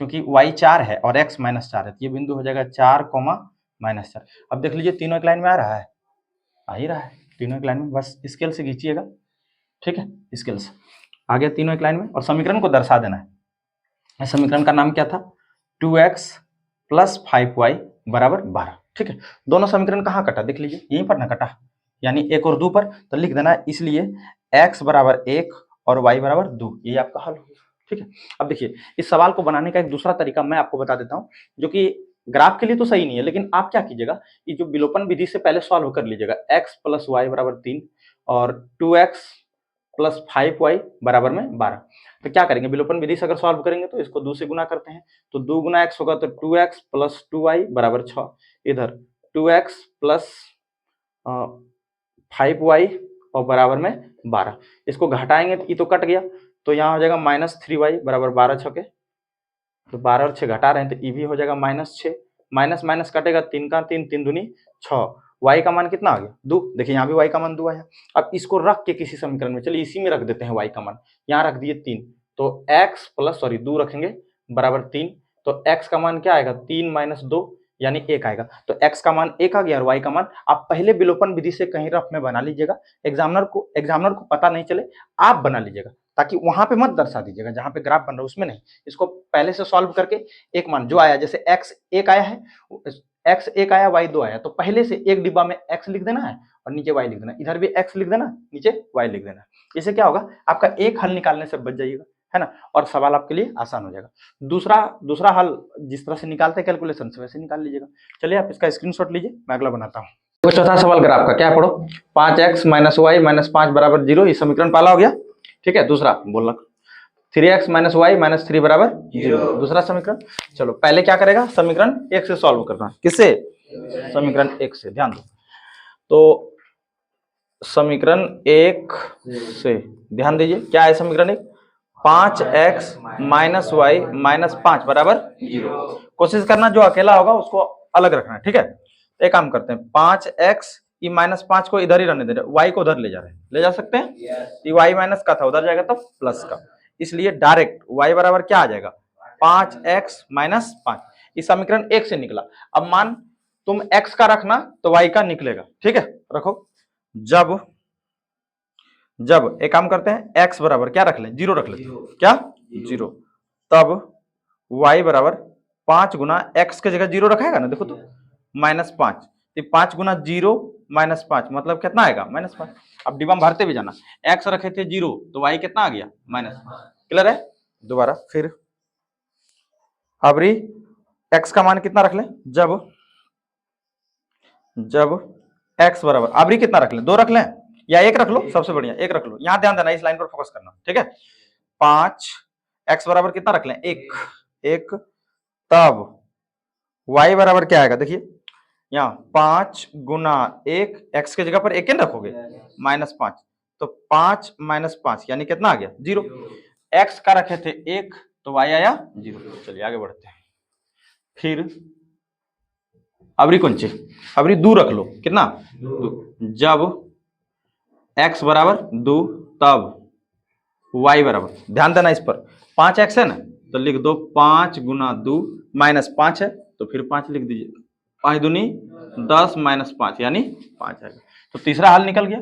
क्योंकि y 4 है और x -4 है, तो ये बिंदु हो जाएगा 4, -4। अब देख लीजिए तीनों एक लाइन में आ रहा है, आ ही रहा है तीनों एक लाइन में, बस स्केल से खींचिएगा, ठीक है, स्केल से आ गया तीनों एक लाइन में। और समीकरण को दर्शा देना है। समीकरण का नाम क्या था? 2x + 5y = 12, ठीक है। दोनों समीकरण कहाँ कटा देख लीजिए, यहीं पर ना कटा, यानी 1 और 2 पर, तो लिख देना है, इसलिए x = 1 और y = 2, ये आपका हल होगा, ठीक है। अब देखिए इस सवाल को बनाने का एक दूसरा तरीका मैं आपको बता देता हूँ, जो कि ग्राफ के लिए तो सही नहीं है, लेकिन आप क्या कीजिएगा, ये जो विलोपन विधि से पहले सॉल्व कर लीजिएगा। x + y = 3 और 2x + 5y = 12। तो क्या करेंगे, विलोपन विधि से अगर सॉल्व करेंगे तो इसको 2 से गुना करते हैं, तो 2 गुना x होगा, तो 2x + 2y = 6। इधर 2x + 5y और बराबर में 12, इसको घटाएंगे तो ये तो कट गया, तो यहाँ हो जाएगा -3y = 12 छके, तो 12 और 6 घटा रहे हैं, तो ये भी हो जाएगा -6, माइनस माइनस कटेगा, 3 का 3, 3 दूनी 6, y का मान कितना आ गया 2, देखिए यहाँ भी y का मान 2 आया। अब इसको रख के किसी समीकरण में, चलिए इसी में रख देते हैं y का मान, यहाँ रख दिए 3, तो x प्लस 2 रखेंगे बराबर 3, तो x का मान क्या आएगा 3 - 2 यानी 1 आएगा, तो x का मान 1 आ गया और y का मान, आप पहले विलोपन विधि से कहीं रफ में बना लीजिएगा, एग्जामिनर को पता नहीं चले, आप बना लीजिएगा, ताकि वहां पे मत दर्शा दीजिएगा जहां पे ग्राफ बन रहा है उसमें नहीं, इसको पहले से सॉल्व करके एक मान जो आया, जैसे x 1 आया है, x 1 आया, y 2 आया, तो पहले से एक डिब्बा में x लिख देना है और नीचे y लिख देना, इधर भी x लिख देना, नीचे y लिख देना। इससे क्या होगा, आपका एक हल निकालने से बच जाइएगा, है ना, और सवाल आपके लिए आसान हो जाएगा। दूसरा हल जिस तरह से निकालते हैं कैलकुलेशन से वैसे निकाल लीजिएगा। चलिए आप इसका स्क्रीनशॉट लीजिए, मैं अगला बनाता हूँ। तो चौथा सवाल ग्राफ का क्या पढ़ो, 5x - y - 5 = 0, ये समीकरण पहला हो गया, ठीक है। दूसरा बोलना 3x - y - 3 = 0, दूसरा समीकरण। चलो पहले क्या करेगा, समीकरण 1 से सॉल्व करना, किससे, समीकरण 1 से, ध्यान दो, तो समीकरण 1 से ध्यान दीजिए, क्या है समीकरण 1, 5x - y - 5 = 0। कोशिश करना जो अकेला होगा उसको अलग रखना है, ठीक है। एक काम करते हैं, 5x ये -5 को इधर ही रहने दे रहे, y को उधर ले जा रहे हैं, ले जा सकते हैं, ये y माइनस का था उधर जाएगा तब प्लस का, इसलिए डायरेक्ट y बराबर क्या आ जाएगा 5x - 5, इस समीकरण 1 से निकला। अब मान तुम x का रखना तो y का निकलेगा, ठीक है, रखो। जब एक काम करते हैं, x बराबर क्या रख लें, 0 रख लेते हैं, क्या 0, तब y बराबर 5 गुना x के जगह 0 रखेगा ना, देखो तो -5, 5 गुना 0 -5 मतलब कितना आएगा -5। अब डिब्बा में भरते भी जाना, x रखे थे 0 तो y कितना आ गया -5, क्लियर है। दोबारा फिर अबरी x का मान कितना रख लें, जब x बराबर अबरी कितना रख लें, 2 रख लें या 1 रख लो, सबसे बढ़िया 1 रख लो, यहां ध्यान देना, इस लाइन पर फोकस करना, ठीक है। 5x बराबर कितना रख लें 1, तब y बराबर क्या आएगा, देखिए यहाँ 5 गुना 1, x के जगह पर 1 रखोगे -5, तो 5 - 5 यानी कितना आ गया 0, x का रखे थे 1 तो y आया 0। चलिए आगे बढ़ते हैं, फिर अबरी कौन सी, अबरी 2 रख लो, कितना 2, जब x बराबर 2 तब y बराबर, ध्यान देना इस पर, 5x है ना, तो लिख दो 5 गुना 2 -5 है तो फिर 5 लिख दीजिए, 5 दूनी 10 -5 यानी 5 आएगा। तो तीसरा हल निकल गया,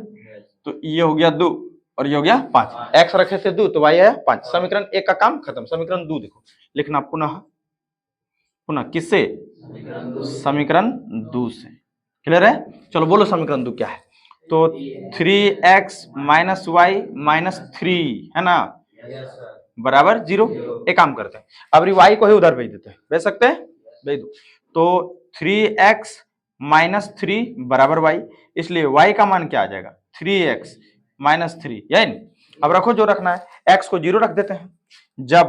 तो ये हो गया 2 और ये हो गया 5, x रखे थे 2 तो y आया 5, समीकरण 1 का काम खत्म। समीकरण 2 देखो, लिखना पुनः किससे, समीकरण 2 से, क्लियर है। चलो बोलो समीकरण 2 क्या है, तो 3x - y - 3 है ना बराबर 0। एक काम करते हैं, अब y को ही उधर भेज देते हैं, भेज सकते हैं, भेज दो, तो 3x - 3 बराबर y, इसलिए y का मान क्या आ जाएगा 3x - 3, यानी अब रखो जो रखना है, x को 0 रख देते हैं, जब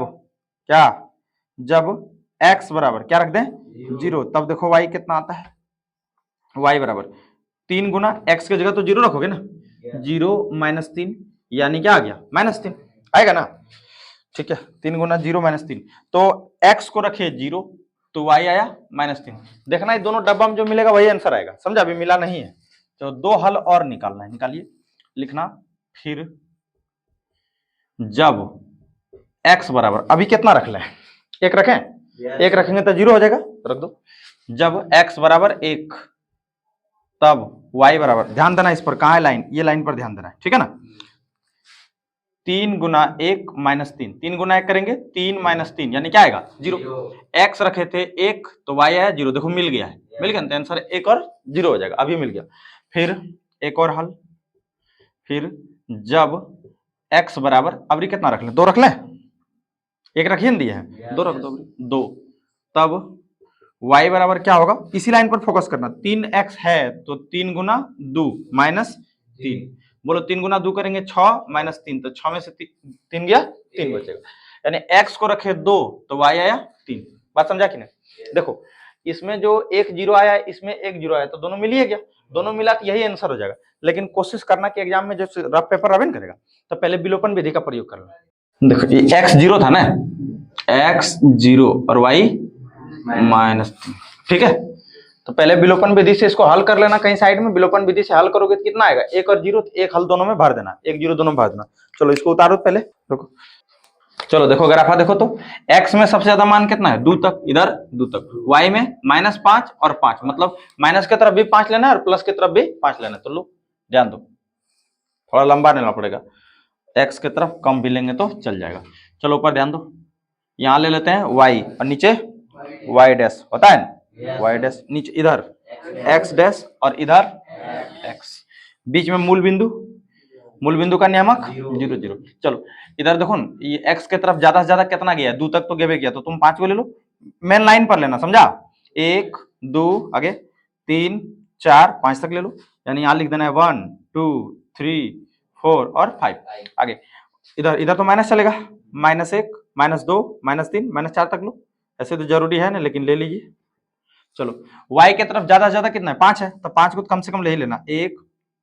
x बराबर क्या रख दें 0, तब देखो y कितना आता है, y बराबर 3 गुना x की जगह तो 0 रखोगे ना, 0 - 3 यानी क्या आ गया -3 आएगा ना, ठीक है। 3 गुना 0 - 3, तो x को रखे 0 तो y आया -3। देखना ये दोनों डब्बा में जो मिलेगा वही आंसर आएगा, समझा, अभी मिला नहीं है। तो 2 हल और निकालना है, निकालिए, लिखना फिर जब x बराबर अभी कितना रख लें 1 रखें, एक रखेंगे तो 0 हो जाएगा, तो रख दो। जब x बराबर 1 तब y बराबर, ध्यान देना इस पर, कहाँ है लाइन, ये लाइन पर ध्यान देना है, ठीक है ना। 3 गुना 1 माइनस 3, 3 गुना 1 करेंगे 3 माइनस 3 यानी क्या आएगा 0। x रखे थे 1 तो y आया 0, देखो मिल गया है, मिल गया ना, आंसर 1 और 0 हो जाएगा, अभी मिल गया। फिर एक और हल, फिर जब x बराबर, अब कितना रख लें, 2 रख लें, 1 रखिए ना, दिया है 2 रख दो, 2, तब y बराबर क्या होगा, इसी लाइन पर फोकस करना, 3x है तो 3 गुना 2 माइनस 3, बोलो 3 गुना 2 करेंगे 6 माइनस 3, तो 6 में से 3 गया 3 बचेगा, यानी x को रखे 2 तो y आया 3। बात समझा कि नहीं। देखो इसमें जो 1 0 आया, इसमें 1 0 आया, तो दोनों मिलिए गया, दोनों मिला तो यही आंसर हो जाएगा। लेकिन कोशिश करना कि एग्जाम में जो रफ पेपर रविन करेगा तो पहले विलोपन विधि का प्रयोग करना। देखो ये x 0 था ना, x 0 और y माइनस 3, ठीक है, तो पहले विलोपन विधि से इसको हल कर लेना, कहीं साइड में विलोपन विधि से हल करोगे तो कितना आएगा, 1 और 0, 1 हल दोनों में भर देना, 1 0 दोनों में भर देना। चलो इसको उतारो पहले, देखो, चलो देखो ग्राफा देखो तो x में सबसे ज्यादा मान कितना है 2 तक, इधर 2 तक, y में -5 और 5, मतलब माइनस की तरफ भी 5 लेना है और प्लस की तरफ भी 5 लेना है, तो लो ध्यान दो, थोड़ा लंबा लेना पड़ेगा, x की तरफ कम भी लेंगे तो चल जाएगा। चलो ऊपर ध्यान दो, यहां ले लेते हैं y और नीचे y डैश, होता है ना y डैश, नीचे इधर x डैश और इधर x, बीच में मूल बिंदु का नियामक 0 0। चलो इधर देखो न, ये x के तरफ ज्यादा से ज्यादा कितना गया, 2 तक तो गए गया, तो तुम 5 को ले लो, मेन लाइन पर लेना, समझा, 1 2 आगे 3 4 5 तक ले लो, यानी यहां लिख देना है 1 2 3 4 और 5, आगे इधर इधर तो माइनस चलेगा, -1 -2 -3 -4 तक लो, ऐसे तो जरूरी है ना, लेकिन ले लीजिए। चलो y के तरफ ज्यादा से ज्यादा कितना है, 5 है, तो 5 को तो कम से कम ले ही लेना, 1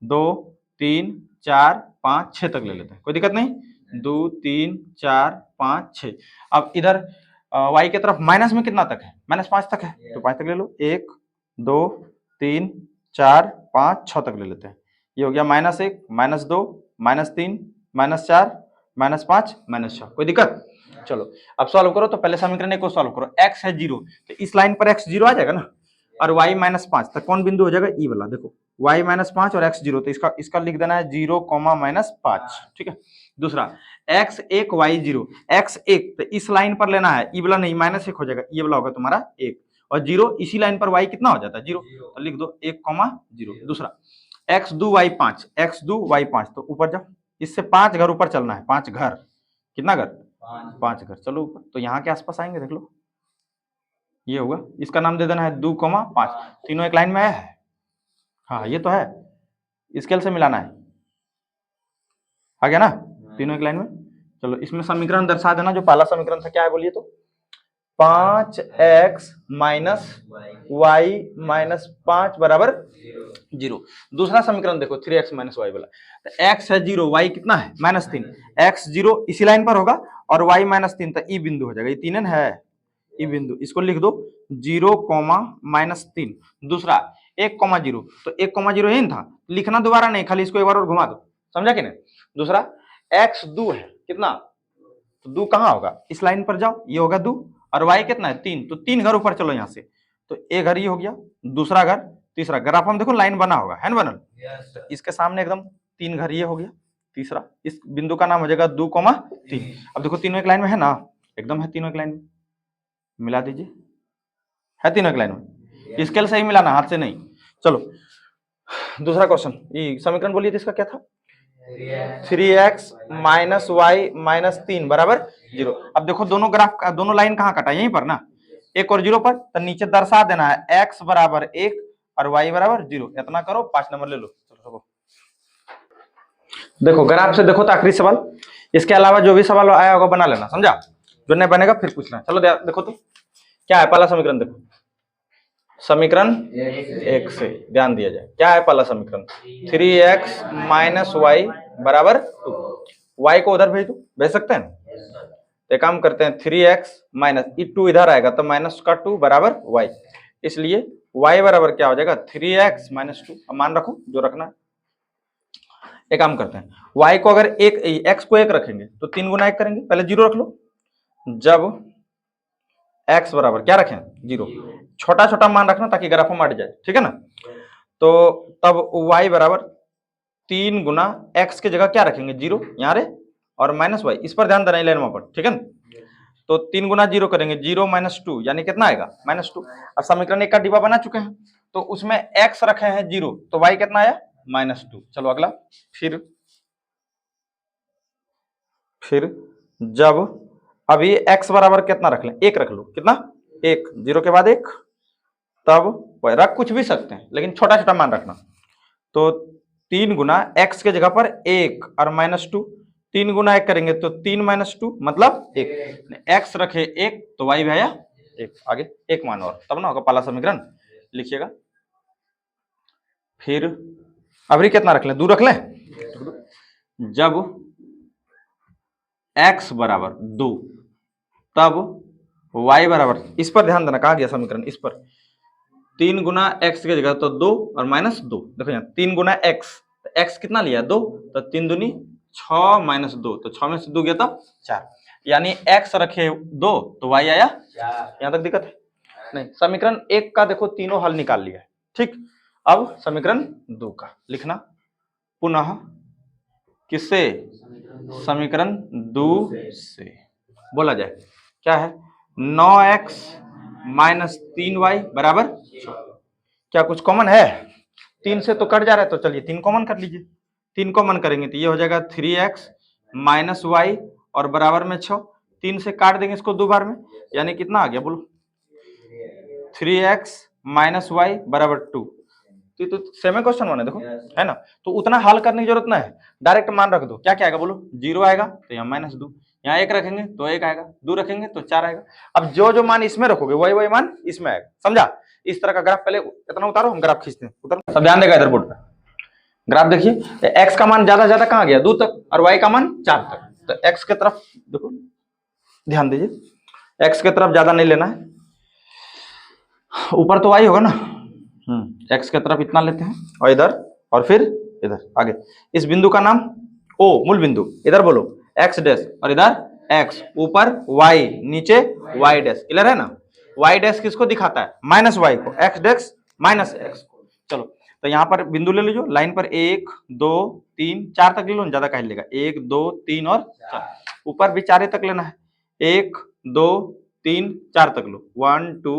2 3 4 5 6 तक ले लेते हैं, कोई दिक्कत नहीं, 2 3 4 5 6। अब इधर y के तरफ माइनस में कितना तक है, -5 तक है, तो 5 तक ले लो, 1 2 3 4 5 6 तक ले लेते हैं, ये हो गया -1 -2 -3 -4 -5 -6, कोई दिक्कत। चलो अब सॉल्व करो, तो पहले समीकरण 1 को सॉल्व करो, x है 0 तो इस लाइन पर x 0 आ जाएगा ना, और y -5 तक कौन बिंदु हो जाएगा, ई वाला, देखो y -5 और x 0, तो इसका लिख देना है 0, -5, ठीक है। दूसरा x 1 y 0, x 1 तो इस लाइन पर लेना है, ई वाला नहीं, -1 हो जाएगा, ये वाला होगा तुम्हारा 1, और 0 इसी लाइन पर y कितना हो जाता है 0, तो लिख दो 1, 0। दूसरा x 2 y 5, x 2 y 5, तो ऊपर जाओ, इससे 5 घर ऊपर चलना है, 5 घर, कितना घर 5 घर, चलो ऊपर, तो यहाँ के आसपास आएंगे, देख लो ये होगा, इसका नाम दे देना है 2, 5, तीनों एक लाइन में है, हाँ ये तो है, स्केल से मिलाना है, आ गया ना, तीनों एक लाइन में। चलो इसमें समीकरण दर्शा देना, जो पहला समीकरण था क्या है बोलिए तो, 5x माइनस y माइनस 5 बराबर 0। दूसरा समीकरण देखो 3x माइनस वाई वाला, तो x है 0, y कितना है -3, x 0 इसी लाइन पर होगा और y -3, तो ई बिंदु हो जाएगा, ये 3 है ई बिंदु, इसको लिख दो 0, -3। दूसरा 1, 0, तो 1, 0 यही था, लिखना दोबारा नहीं, खाली इसको एक बार और घुमा दो, समझा कि नहीं। दूसरा x 2 है, कितना, तो 2 कहाँ होगा, इस लाइन पर जाओ, ये होगा 2, और y कितना है 3, तो 3 घर ऊपर चलो यहाँ से, तो एक घर ये हो गया, दूसरा घर, तीसरा, ग्राफ हम देखो लाइन बना होगा, है ना बनल, तो इसके सामने एकदम 3 घर ये हो गया, तीसरा, इस बिंदु का नाम हो जाएगा 2, 3। अब देखो तीनों एक लाइन में है ना, एकदम है, तीनों एक लाइन में, मिला दीजिए, है तीनों एक लाइन में, स्केल से ही मिलाना, हाथ से नहीं। चलो दूसरा क्वेश्चन, ये समीकरण बोलिए तो इसका क्या था, 3x माइनस वाई माइनस 3 बराबर 0। अब देखो दोनों ग्राफ का, दोनों लाइन कहाँ कटा, यहीं पर ना, 1 और 0 पर, तो नीचे दर्शा देना है x बराबर 1 और y बराबर 0, इतना करो, 5 नंबर ले लो। चलो देखो ग्राफ से देखो तो आखिरी सवाल, इसके अलावा जो भी सवाल आया होगा बना लेना, समझा, जो नहीं बनेगा फिर पूछना। चलो देखो तो क्या है पहला समीकरण, देखो समीकरण 1 से ध्यान दिया जाए, क्या है पहला समीकरण, 3x माइनस वाई बराबर 2, y को उधर भेज सकते हैं, तो काम करते हैं 3x माइनस 2 इधर आएगा, तो माइनस का 2 बराबर y, इसलिए y बराबर क्या हो जाएगा 3x माइनस 2, मान रखो जो रखना है। एक काम करते हैं, y को अगर x को 1 रखेंगे तो 3 गुना 1 करेंगे, पहले 0 रख लो, जब x बराबर क्या रखें 0, छोटा छोटा मान रखना ताकि ग्राफ में अट जाए, ठीक है ना। तो तब y बराबर 3 गुना x की जगह क्या रखेंगे 0 यहाँ रे, और माइनस y, इस पर ध्यान देना लाइन पर, ठीक है ना। तो 3 गुना 0 करेंगे 0 माइनस 2 यानी कितना आएगा -2। अब समीकरण एक का डिब्बा बना चुके हैं तो उसमें x रखे हैं 0 तो y कितना आया -2। चलो अगला, फिर जब अभी x बराबर कितना रख लें 1 रख लो, कितना 1, 0 के बाद 1, तब रख कुछ भी सकते हैं लेकिन छोटा छोटा मान रखना। तो 3 गुना x के जगह पर 1 और -2, 3 गुना 1 करेंगे तो 3 -2 मतलब 1, x रखे 1 तो y भी आया 1। आगे एक मान और तब ना होगा पहला समीकरण, लिखिएगा। फिर अभी कितना रख लें 2 रख लें, जब x बराबर 2 तब y बराबर, इस पर ध्यान देना, कहा गया समीकरण इस पर, 3 गुना x की जगह तो 2 और -2, देखो यहाँ 3 गुना x, तो x कितना लिया 2, तो 3 दूनी 6 -2, तो 6 में से 2 गया तो 4, यानी x रखे 2 तो y आया 4। यहाँ तक दिक्कत है नहीं। समीकरण 1 का देखो तीनों हल निकाल लिया है, ठीक। अब समीकरण 2 का लिखना पुनः, किससे, समीकरण 2 से बोला जाए क्या है 9x माइनस 3y बराबर 6। क्या कुछ कॉमन है, 3 से तो कट जा रहा है, तो चलिए 3 कॉमन कर लीजिए। 3 कॉमन करेंगे तो ये हो जाएगा 3x माइनस y और बराबर में 6, 3 से काट देंगे इसको 2 बार में, यानी कितना आ गया बोलो 3x माइनस y बराबर 2। तो सेम क्वेश्चन बने देखो, है ना। तो उतना हल करने की जरूरत नहीं है, डायरेक्ट मान रख दो। क्या क्या आएगा बोलो 0 आएगा तो यहाँ -2, यहाँ 1 रखेंगे तो 1 आएगा, 2 रखेंगे तो 4 आएगा। अब जो जो मान इसमें रखोगे वही वही मान इसमें आएगा, समझा। इस तरह का ग्राफ पहले इतना उतारो, हम ग्राफ खींचते हैं, उतर सब ध्यान देगा इधर बोर्ड पे। ग्राफ देखिए, x का मान ज्यादा ज्यादा कहाँ गया 2 तक और y का मान 4 तक, तो x की तरफ देखो ध्यान दीजिए, x की तरफ ज्यादा नहीं लेना है, ऊपर तो y होगा ना, x की तरफ इतना लेते हैं और इधर और फिर इधर आगे। इस बिंदु का नाम O मूल बिंदु, इधर बोलो x डैश और इधर x, ऊपर y नीचे y डैश, क्लियर है ना। y डैश किसको दिखाता है -y को, x डैश -x को। चलो तो यहाँ पर बिंदु ले लीजिए, लाइन पर 1 2 3 4 तक ले लो, ज्यादा कहीं लेगा 1 2 3 और 4, ऊपर भी 4 तक लेना है, 1 2 3 4 तक लो, 1 2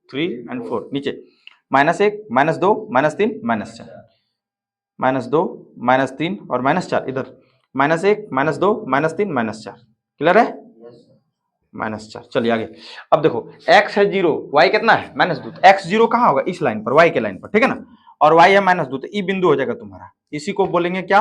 3 एंड 4, नीचे -1 -2 -3 -4, -2 -3 और -4, इधर -1 -2 -3 -4, क्लियर है -4। चलिए आगे। अब देखो x है 0, y कितना है -2, x 0 कहाँ होगा इस लाइन पर, y के लाइन पर, ठीक है ना, और y है -2, तो ई बिंदु हो जाएगा तुम्हारा, इसी को बोलेंगे क्या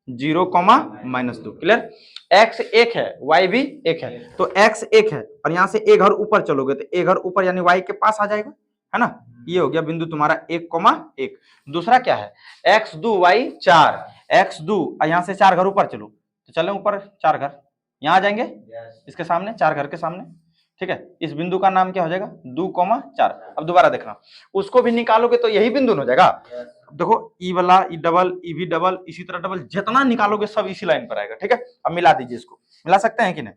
0, -2, क्लियर। x 1 है y भी 1 है, तो x 1 है और यहाँ से एक घर ऊपर चलोगे तो एक घर ऊपर यानी y के पास आ जाएगा, है ना। ये हो गया बिंदु तुम्हारा 1, 1। दूसरा क्या है x 2 y 4, x 2 यहाँ से 4 घर ऊपर चलो, तो चले ऊपर 4 घर यहाँ आ जाएंगे, इसके सामने 4 घर के सामने, ठीक है। इस बिंदु का नाम क्या हो जाएगा 2, 4। अब दोबारा देखना, उसको भी निकालोगे तो यही बिंदु हो जाएगा। देखो ई वाला ई डबल ई भी डबल, इसी तरह डबल, जितना निकालोगे सब इसी लाइन पर आएगा, ठीक है। अब मिला दीजिए, इसको मिला सकते हैं कि नहीं,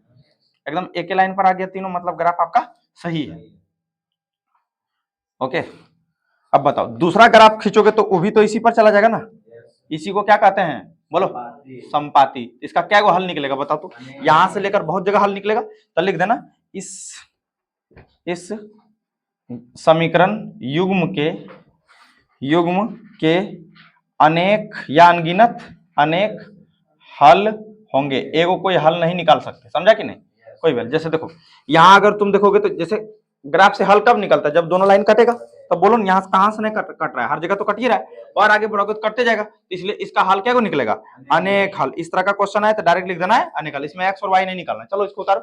एकदम एक ही लाइन पर आ गया तीनों, मतलब ग्राफ आपका सही है। ओके, अब बताओ दूसरा ग्राफ खींचोगे तो वो भी तो इसी पर चला जाएगा ना, इसी को क्या कहते हैं बोलो संपाती। इसका क्या हल निकलेगा बताओ तो, यहां से लेकर बहुत जगह हल निकलेगा, तो लिख देना इस समीकरण युग्म के अनेक या अनगिनत अनेक हल होंगे, एगो कोई हल नहीं निकाल सकते, समझा कि नहीं, कोई भी। जैसे देखो यहाँ अगर तुम देखोगे तो जैसे ग्राफ से हल कब निकलता है, जब दोनों लाइन कटेगा, तो बोलो यहाँ कहां से नहीं कट रहा है, हर जगह तो कट ही रहा है, और आगे बढ़ोगे तो कटते जाएगा, इसलिए इसका हल क्या को निकलेगा अनेक हल। इस तरह का क्वेश्चन आए तो डायरेक्ट लिख देना है अनेक हल, इसमें x और y नहीं निकालना है। चलो इसको उतारो।